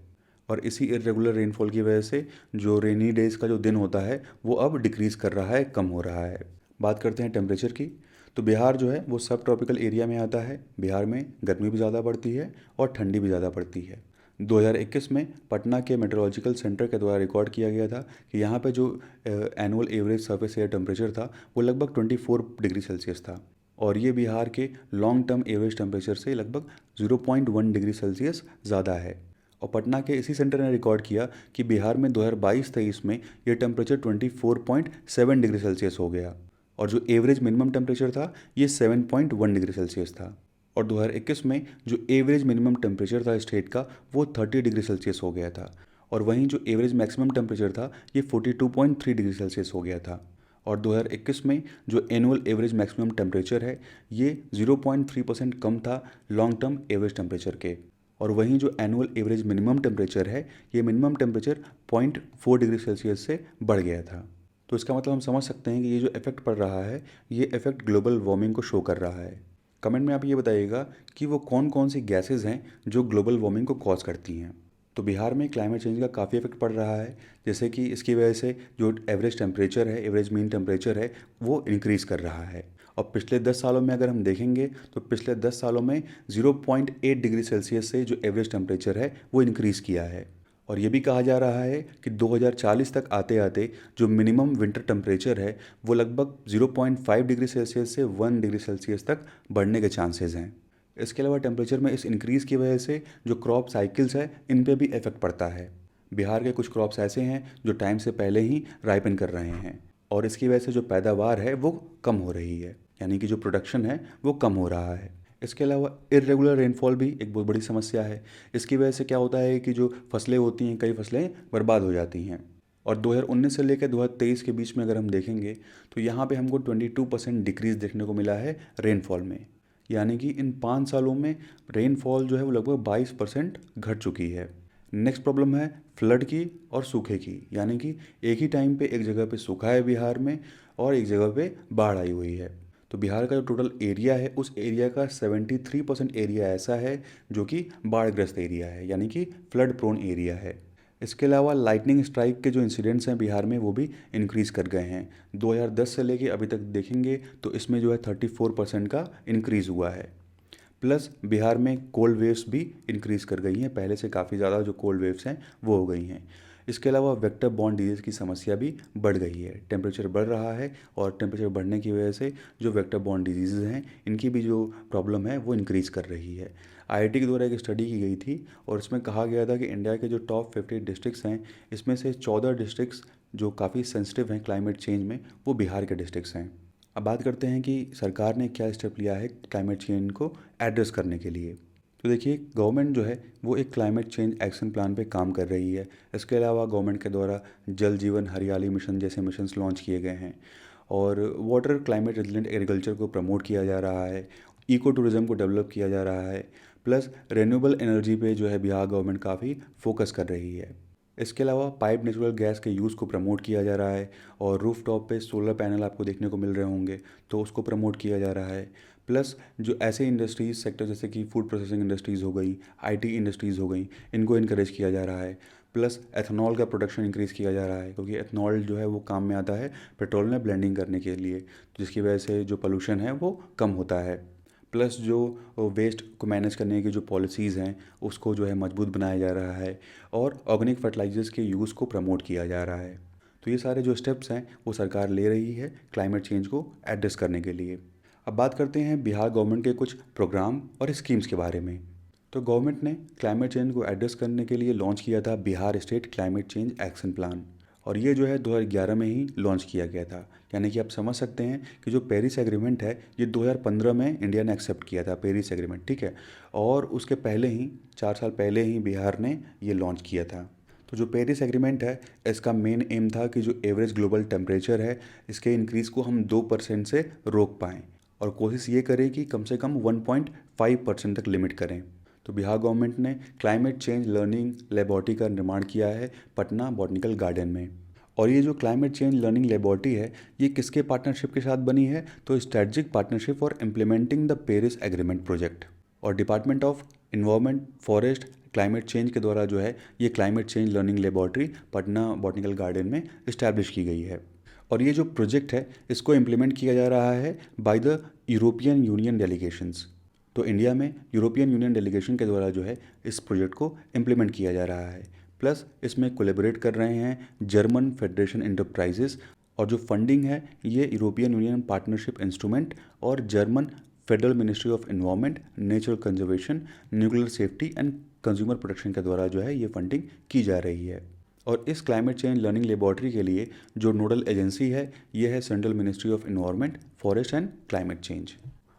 और इसी इरेगुलर रेनफॉल की वजह से जो रेनी डेज़ का जो दिन होता है वो अब डिक्रीज़ कर रहा है, कम हो रहा है। बात करते हैं टेम्परेचर की। तो बिहार जो है वो सब ट्रॉपिकल एरिया में आता है। बिहार में गर्मी भी ज़्यादा पड़ती है और ठंडी भी ज़्यादा पड़ती है। 2021 में पटना के मेट्रोलॉजिकल सेंटर के द्वारा रिकॉर्ड किया गया था कि यहाँ पे जो annual average surface air temperature था वो लगभग 24 डिग्री सेल्सियस था, और ये बिहार के लॉन्ग टर्म एवरेज टेम्परेचर से लगभग 0.1 डिग्री सेल्सियस ज़्यादा है। और पटना के इसी सेंटर ने रिकॉर्ड किया कि बिहार में 2022-23 में ये टेम्परेचर 24.7 डिग्री सेल्सियस हो गया, और जो एवरेज मिनिमम टेम्परेचर था ये 7.1 डिग्री सेल्सियस था। और 2021 में जो एवरेज मिनिमम टेम्परेचर था स्टेट का वो 30 डिग्री सेल्सियस हो गया था, और वहीं जो एवरेज मैक्सिमम टेम्परेचर था ये 42.3 डिग्री सेल्सियस हो गया था। और 2021 में जो एनुअल एवरेज मैक्सिमम टेम्परेचर है ये 0.3% कम था लॉन्ग टर्म एवरेज टेम्परेचर के, और वहीं जो एनुअल एवरेज मिनिमम टेम्परेचर है ये मिनिमम टेम्परेचर 0.4 डिग्री सेल्सियस से बढ़ गया था। तो इसका मतलब हम समझ सकते हैं कि ये जो इफेक्ट पड़ रहा है ये इफेक्ट ग्लोबल वार्मिंग को शो कर रहा है। कमेंट में आप ये बताइएगा कि वो कौन कौन सी गैसेज हैं जो ग्लोबल वार्मिंग को कॉज करती हैं। तो बिहार में क्लाइमेट चेंज का काफ़ी इफेक्ट पड़ रहा है, जैसे कि इसकी वजह से जो एवरेज टेम्परेचर है, एवरेज मीन टेम्परेचर है, वो इंक्रीज़ कर रहा है। और पिछले 10 सालों में अगर हम देखेंगे तो पिछले 10 सालों में 0.8 डिग्री सेल्सियस से जो एवरेज टेम्परेचर है वो इंक्रीज़ किया है। और ये भी कहा जा रहा है कि 2040 तक आते आते जो मिनिमम विंटर टेम्परेचर है वो लगभग 0.5 डिग्री सेल्सियस से 1 डिग्री सेल्सियस तक बढ़ने के चांसेस हैं। इसके अलावा टेम्परेचर में इस इंक्रीज़ की वजह से जो क्रॉप साइकिल्स है इन पे भी इफेक्ट पड़ता है। बिहार के कुछ क्रॉप्स ऐसे हैं जो टाइम से पहले ही राइपन कर रहे हैं, और इसकी वजह से जो पैदावार है वो कम हो रही है, यानी कि जो प्रोडक्शन है वो कम हो रहा है। इसके अलावा इरेगुलर रेनफॉल भी एक बहुत बड़ी समस्या है। इसकी वजह से क्या होता है कि जो फसलें होती हैं कई फसलें बर्बाद हो जाती हैं। और 2019 से लेकर 2023 के बीच में अगर हम देखेंगे तो यहाँ पे हमको 22% डिक्रीज़ देखने को मिला है रेनफॉल में, यानी कि इन 5 सालों में रेनफॉल जो है वो लगभग 22% घट चुकी है। नेक्स्ट प्रॉब्लम है फ्लड की और सूखे की, यानी कि एक ही टाइम पे एक जगह पे सूखा है बिहार में और एक जगह पे बाढ़ आई हुई है। तो बिहार का जो टोटल एरिया है उस एरिया का 73% एरिया ऐसा है जो कि बाढ़ग्रस्त एरिया है, यानी कि फ्लड प्रोन एरिया है। इसके अलावा लाइटनिंग स्ट्राइक के जो इंसिडेंट्स हैं बिहार में वो भी इंक्रीज़ कर गए हैं। 2010 से लेके अभी तक देखेंगे तो इसमें जो है 34% का इंक्रीज़ हुआ है। प्लस बिहार में कोल्ड वेव्स भी इंक्रीज़ कर गई हैं, पहले से काफ़ी ज़्यादा जो कोल्ड वेव्स हैं वो हो गई हैं। इसके अलावा वेक्टर बॉर्न डिजीज़ की समस्या भी बढ़ गई है। टेम्परेचर बढ़ रहा है और टेम्परेचर बढ़ने की वजह से जो वेक्टर बॉर्न डिजीज़ हैं इनकी भी जो प्रॉब्लम है वो इंक्रीज़ कर रही है। आईआईटी के द्वारा एक स्टडी की गई थी और इसमें कहा गया था कि इंडिया के जो टॉप 50 डिस्ट्रिक्ट्स हैं इसमें से 14 डिस्ट्रिक्ट्स जो काफ़ी सेंसिटिव हैं क्लाइमेट चेंज में वो बिहार के डिस्ट्रिक्ट्स हैं। अब बात करते हैं कि सरकार ने क्या स्टेप लिया है क्लाइमेट चेंज को एड्रेस करने के लिए। तो देखिए गवर्नमेंट जो है वो एक क्लाइमेट चेंज एक्शन प्लान पे काम कर रही है। इसके अलावा गवर्नमेंट के द्वारा जल जीवन हरियाली मिशन जैसे मिशंस लॉन्च किए गए हैं, और वाटर क्लाइमेट रेजिलेंट एग्रीकल्चर को प्रमोट किया जा रहा है, इको टूरिज़्म को डेवलप किया जा रहा है, प्लस रेन्यूएबल एनर्जी पे जो है बिहार गवर्नमेंट काफ़ी फोकस कर रही है। इसके अलावा पाइप नेचुरल गैस के यूज़ को प्रमोट किया जा रहा है, और रूफ टॉप पे सोलर पैनल आपको देखने को मिल रहे होंगे तो उसको प्रमोट किया जा रहा है। प्लस जो ऐसे इंडस्ट्रीज़ सेक्टर जैसे कि फूड प्रोसेसिंग इंडस्ट्रीज़ हो गई, आईटी इंडस्ट्रीज़ हो गई, इनको इनकरेज किया जा रहा है। प्लस एथनॉल का प्रोडक्शन इंक्रीज़ किया जा रहा है, क्योंकि एथनॉल जो है वो काम में आता है पेट्रोल में ब्लेंडिंग करने के लिए, जिसकी वजह से जो पोल्यूशन है वो कम होता है। प्लस जो वेस्ट को मैनेज करने की जो पॉलिसीज़ हैं उसको जो है मजबूत बनाया जा रहा है, और ऑर्गेनिक फर्टिलाइजर्स के यूज़ को प्रमोट किया जा रहा है। तो ये सारे जो स्टेप्स हैं वो सरकार ले रही है क्लाइमेट चेंज को एड्रेस करने के लिए। अब बात करते हैं बिहार गवर्नमेंट के कुछ प्रोग्राम और स्कीम्स के बारे में। तो गवर्नमेंट ने क्लाइमेट चेंज को एड्रेस करने के लिए लॉन्च किया था Bihar state climate change action plan, और ये जो है 2011 में ही लॉन्च किया गया था। यानी कि आप समझ सकते हैं कि जो पेरिस एग्रीमेंट है ये 2015 में इंडिया ने एक्सेप्ट किया था पेरिस एग्रीमेंट, ठीक है, और उसके पहले ही 4 साल पहले ही बिहार ने ये लॉन्च किया था। तो जो पेरिस एग्रीमेंट है इसका मेन एम था कि जो एवरेज ग्लोबल टेम्परेचर है इसके इंक्रीज़ को हम 2% से रोक पाएँ, और कोशिश ये करें कि कम से कम 1.5% तक लिमिट करें। तो बिहार गवर्नमेंट ने क्लाइमेट चेंज लर्निंग लेबोरेटरी का निर्माण किया है पटना बॉटनिकल गार्डन में। और ये जो क्लाइमेट चेंज लर्निंग लेबोरेटरी है ये किसके पार्टनरशिप के साथ बनी है, तो strategic partnership for implementing the Paris agreement project, और department of environment forest climate change के द्वारा जो है ये climate change learning laboratory Patna botanical garden में इस्टेब्लिश की गई है। और ये जो प्रोजेक्ट है इसको इम्प्लीमेंट किया जा रहा है by the European union delegations. तो इंडिया में यूरोपियन यूनियन डेलीगेशन के द्वारा जो है इस प्रोजेक्ट को इम्प्लीमेंट किया जा रहा है। प्लस इसमें कोलेबोरेट कर रहे हैं जर्मन फेडरेशन इंटरप्राइजेस, और जो फंडिंग है ये यूरोपियन यूनियन पार्टनरशिप इंस्ट्रूमेंट और German federal ministry of environment, natural conservation, nuclear safety and consumer protection के द्वारा जो है ये फंडिंग की जा रही है। और इस क्लाइमेट चेंज लर्निंग लेबॉर्ट्री के लिए जो नोडल एजेंसी है ये है central ministry of environment, forest and climate change.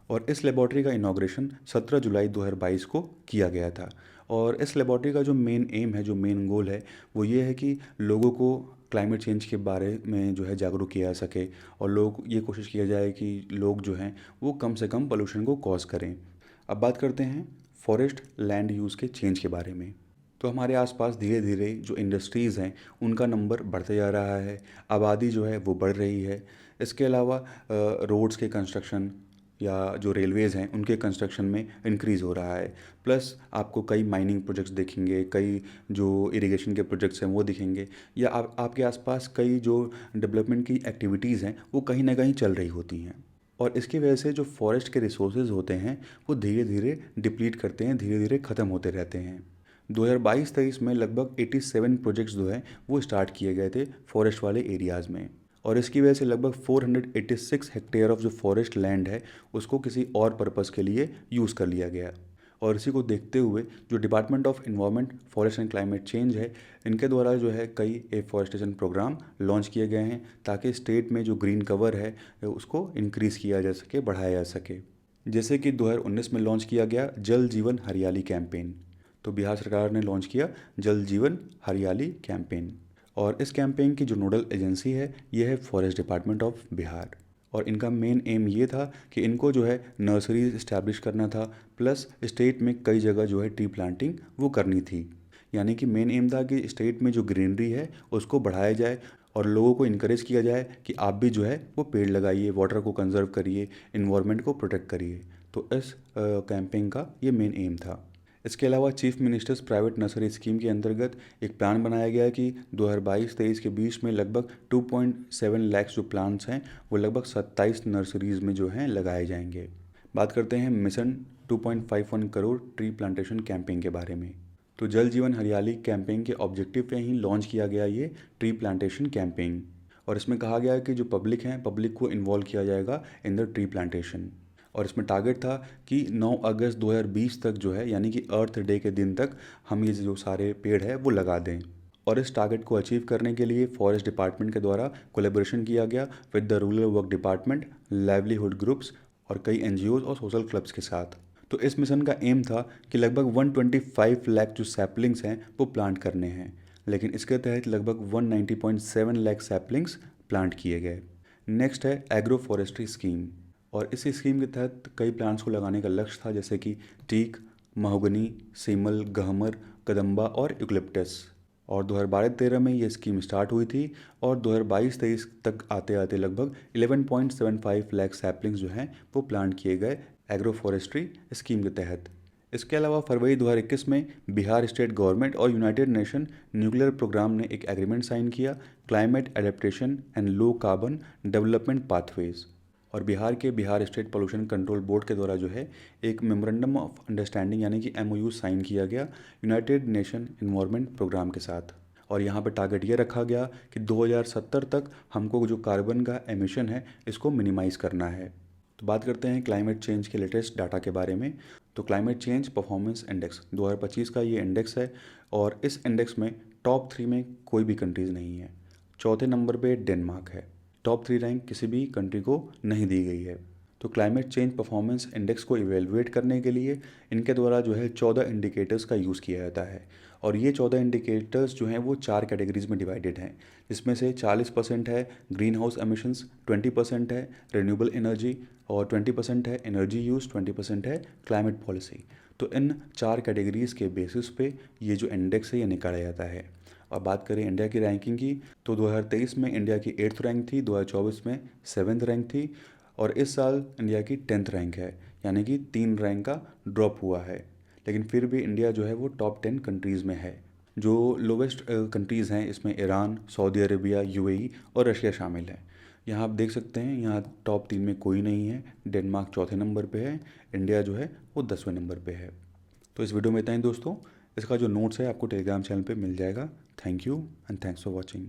और इस लेबॉर्ट्री का इनाग्रेशन 17 जुलाई 2022 को किया गया था। और इस लेबॉर्ट्री का जो मेन एम है, जो मेन गोल है, वो ये है कि लोगों को क्लाइमेट चेंज के बारे में जो है जागरूक किया जा सके, और लोग ये कोशिश किया जाए कि लोग जो हैं वो कम से कम पोल्यूशन को कॉज करें। अब बात करते हैं फॉरेस्ट लैंड यूज़ के चेंज के बारे में। तो हमारे आसपास धीरे धीरे जो इंडस्ट्रीज़ हैं उनका नंबर बढ़ते जा रहा है, आबादी जो है वो बढ़ रही है। इसके अलावा रोड्स के कंस्ट्रक्शन या जो रेलवेज़ हैं उनके कंस्ट्रक्शन में इंक्रीज़ हो रहा है। प्लस आपको कई माइनिंग प्रोजेक्ट्स दिखेंगे, कई जो इरिगेशन के प्रोजेक्ट्स हैं वो दिखेंगे, या आपके आसपास कई जो डेवलपमेंट की एक्टिविटीज़ हैं वो कहीं ना कहीं चल रही होती हैं। और इसकी वजह से जो फॉरेस्ट के रिसोर्सेज होते हैं वो धीरे धीरे डिप्लीट करते हैं, धीरे धीरे ख़त्म होते रहते हैं। 2022-23 में लगभग 87 प्रोजेक्ट्स जो हैं वो स्टार्ट किए गए थे फॉरेस्ट वाले एरियाज़ में, और इसकी वजह से लगभग 486 हेक्टेयर ऑफ जो फॉरेस्ट लैंड है उसको किसी और पर्पज़ के लिए यूज़ कर लिया गया। और इसी को देखते हुए जो department of environment, forest and climate change है, इनके द्वारा जो है कई एफॉरेस्टेशन प्रोग्राम लॉन्च किए गए हैं ताकि स्टेट में जो ग्रीन कवर है उसको इंक्रीज़ किया जा सके, बढ़ाया जा सके। जैसे कि 2019 में लॉन्च किया गया जल जीवन हरियाली कैंपेन। तो बिहार सरकार ने लॉन्च किया जल जीवन हरियाली कैंपेन, और इस कैंपेन की जो नोडल एजेंसी है ये है फॉरेस्ट डिपार्टमेंट ऑफ बिहार। और इनका मेन एम ये था कि इनको जो है नर्सरीज इस्टेब्लिश करना था, प्लस स्टेट में कई जगह जो है ट्री प्लांटिंग वो करनी थी। यानी कि मेन एम था कि स्टेट में जो ग्रीनरी है उसको बढ़ाया जाए और लोगों को इनक्रेज किया जाए कि आप भी जो है वो पेड़ लगाइए, वाटर को कंजर्व करिए, इन्वायरमेंट को प्रोटेक्ट करिए। तो इस कैंपेन का ये मेन एम था। इसके अलावा chief ministers private nursery scheme के अंतर्गत एक प्लान बनाया गया कि 2022-23 के बीच में लगभग 2.7 लाख जो प्लांट्स हैं वो लगभग 27 नर्सरीज़ में जो हैं लगाए जाएंगे। बात करते हैं mission 2.51 crore tree plantation campaign के बारे में। तो जल जीवन हरियाली कैंपेन के ऑब्जेक्टिव पे ही लॉन्च किया गया ये ट्री प्लांटेशन कैंपेन, और इसमें कहा गया है कि जो पब्लिक हैं, पब्लिक को इन्वॉल्व किया जाएगा इन द ट्री प्लांटेशन। और इसमें टारगेट था कि 9 अगस्त 2020 तक जो है, यानी कि अर्थ डे के दिन तक हम ये जो सारे पेड़ है वो लगा दें। और इस टारगेट को अचीव करने के लिए फॉरेस्ट डिपार्टमेंट के द्वारा कोलेबोरेशन किया गया with the rural work department, livelihood groups और कई एनजीओज और सोशल क्लब्स के साथ। तो इस मिशन का एम था कि लगभग 125 लाख जो सैपलिंग्स हैं वो प्लांट करने हैं, लेकिन इसके तहत लगभग 190.7 लाख सैपलिंग्स प्लांट किए गए। नेक्स्ट है एग्रो फॉरेस्ट्री स्कीम, और इस स्कीम के तहत कई प्लांट्स को लगाने का लक्ष्य था, जैसे कि टीक, महोगनी, सीमल, गहमर, कदम्बा और यूकलिप्टस। और 2012-13 में ये स्कीम स्टार्ट हुई थी, और 2022-23 तक आते आते लगभग 11.75 लाख सैपलिंग्स जो हैं वो प्लांट किए गए एग्रो फॉरेस्ट्री स्कीम के तहत। इसके अलावा फरवरी 2021 में बिहार स्टेट गवर्नमेंट और यूनाइटेड नेशन न्यूक्लियर प्रोग्राम ने एक एग्रीमेंट साइन किया, climate adaptation and low carbon development pathways. और बिहार के Bihar state pollution control board के द्वारा जो है एक मेमोरेंडम ऑफ अंडरस्टैंडिंग यानी कि एमओयू साइन किया गया यूनाइटेड नेशन एनवायरनमेंट प्रोग्राम के साथ। और यहाँ पर टारगेट ये रखा गया कि 2070 तक हमको जो कार्बन का एमिशन है इसको मिनिमाइज़ करना है। तो बात करते हैं क्लाइमेट चेंज के लेटेस्ट डाटा के बारे में। तो क्लाइमेट चेंज परफॉर्मेंस इंडेक्स 2025 का ये इंडेक्स है, और इस इंडेक्स में टॉप 3 में कोई भी कंट्रीज़ नहीं है। चौथे नंबर पे डेनमार्क है। टॉप 3 रैंक किसी भी कंट्री को नहीं दी गई है। तो क्लाइमेट चेंज परफॉर्मेंस इंडेक्स को इवेलुएट करने के लिए इनके द्वारा जो है 14 इंडिकेटर्स का यूज़ किया जाता है, और ये 14 इंडिकेटर्स जो हैं वो 4 कैटेगरीज में डिवाइडेड हैं, जिसमें से 40% है ग्रीन हाउस एमिशंस, 20% है रिन्यूएबल एनर्जी, और 20% है एनर्जी यूज़, 20% है क्लाइमेट पॉलिसी। तो इन 4 कैटेगरीज़ के बेसिस पे ये जो इंडेक्स है ये निकाला जाता है। और बात करें इंडिया की रैंकिंग की, तो 2023 में इंडिया की 8th रैंक थी, 2024 में 7th रैंक थी, और इस साल इंडिया की 10th रैंक है, यानी कि 3 रैंक का ड्रॉप हुआ है। लेकिन फिर भी इंडिया जो है वो टॉप 10 कंट्रीज़ में है। जो लोवेस्ट कंट्रीज़ हैं इसमें ईरान, सऊदी अरेबिया, यूएई और रशिया शामिल हैं। यहाँ आप देख सकते हैं, यहाँ टॉप 3 में कोई नहीं है। डेनमार्क चौथे नंबर पे है, इंडिया जो है वो 10वें नंबर पे है। तो इस वीडियो में इतना ही दोस्तों। इसका जो नोट्स है आपको टेलीग्राम चैनल पे मिल जाएगा। Thank you and thanks for watching.